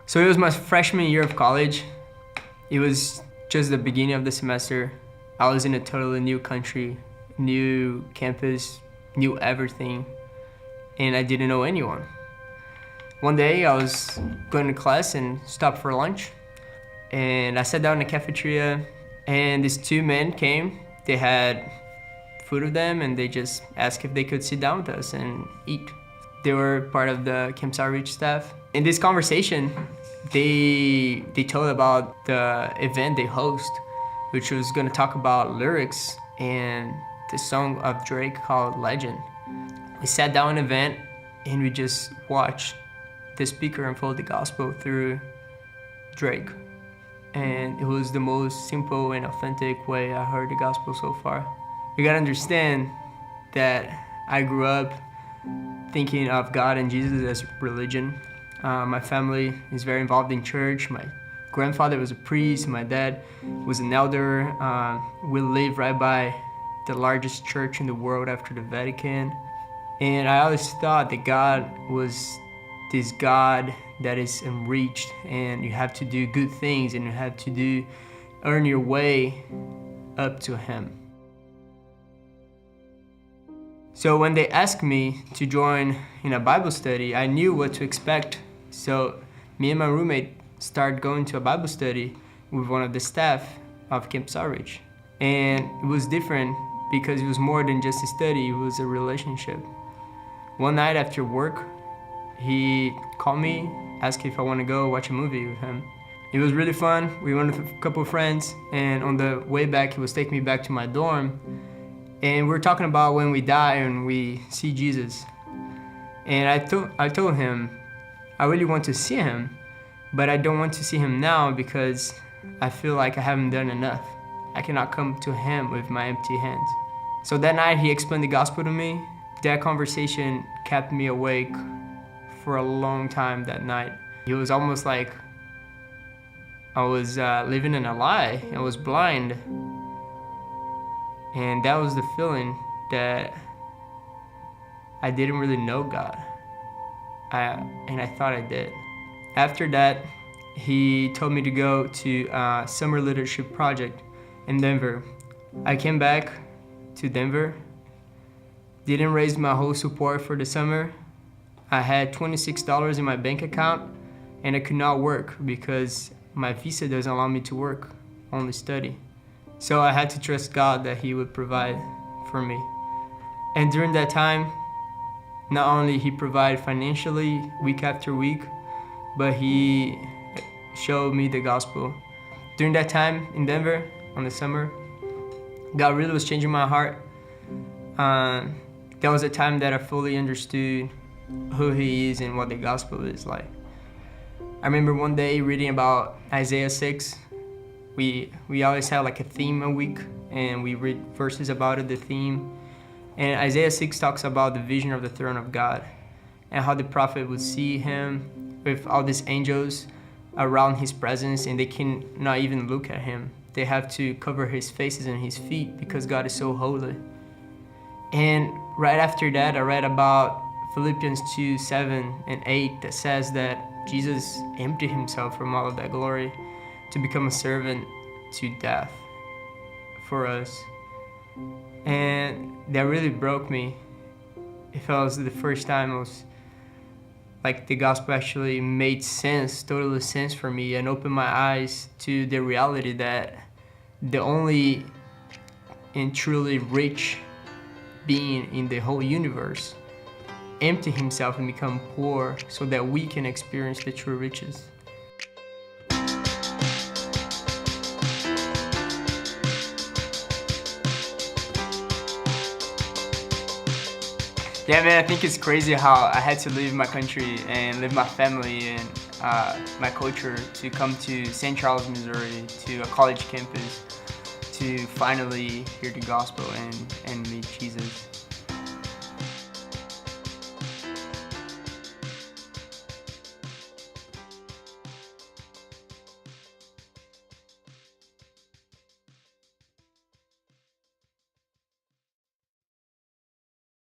So it was my freshman year of college. It was just the beginning of the semester. I was in a totally new country, new campus, new everything, and I didn't know anyone. One day I was going to class and stopped for lunch, and I sat down in the cafeteria, and these two men came. They had food with them, and they just asked if they could sit down with us and eat. They were part of the Camp Sour Ridge staff. In this conversation, they told about the event they host, which was going to talk about lyrics and the song of Drake called Legend. We sat down in an event and we just watched the speaker unfold the gospel through Drake. And it was the most simple and authentic way I heard the gospel so far. You gotta understand that I grew up thinking of God and Jesus as religion. My family is very involved in church. My grandfather was a priest. My dad was an elder. We live right by the largest church in the world after the Vatican. And I always thought that God was this God that is unreached, and you have to do good things and you have to earn your way up to Him. So when they asked me to join in a Bible study, I knew what to expect. So me and my roommate started going to a Bible study with one of the staff of Camp Sour Ridge. And it was different because it was more than just a study, it was a relationship. One night after work, he called me, asked if I want to go watch a movie with him. It was really fun. We went with a couple of friends, and on the way back, he was taking me back to my dorm. And we were talking about when we die and we see Jesus. And I told him, I really want to see him, but I don't want to see him now because I feel like I haven't done enough. I cannot come to him with my empty hands. So that night, he explained the gospel to me. That conversation kept me awake for a long time that night. It was almost like I was living in a lie. I was blind. And that was the feeling that I didn't really know God. And I thought I did. After that, he told me to go to a summer leadership project in Denver. I came back to Denver, didn't raise my whole support for the summer. I had $26 in my bank account, and I could not work because my visa doesn't allow me to work, only study. So I had to trust God that He would provide for me. And during that time, not only He provided financially week after week, but He showed me the gospel. During that time in Denver, on the summer, God really was changing my heart. That was a time that I fully understood who He is and what the gospel is like. I remember one day reading about Isaiah 6. We always have like a theme a week, and we read verses about it, the theme. And Isaiah 6 talks about the vision of the throne of God and how the prophet would see Him with all these angels around His presence, and they can not even look at Him. They have to cover His faces and His feet because God is so holy. And right after that, I read about Philippians 2, 7 and 8 that says that Jesus emptied Himself from all of that glory to become a servant to death for us. And that really broke me. It felt the first time I was like the gospel actually made sense, totally sense for me, and opened my eyes to the reality that the only and truly rich being in the whole universe empty Himself and become poor so that we can experience the true riches. Yeah, man, I think it's crazy how I had to leave my country and leave my family and my culture to come to St. Charles, Missouri, to a college campus to finally hear the gospel and meet Jesus.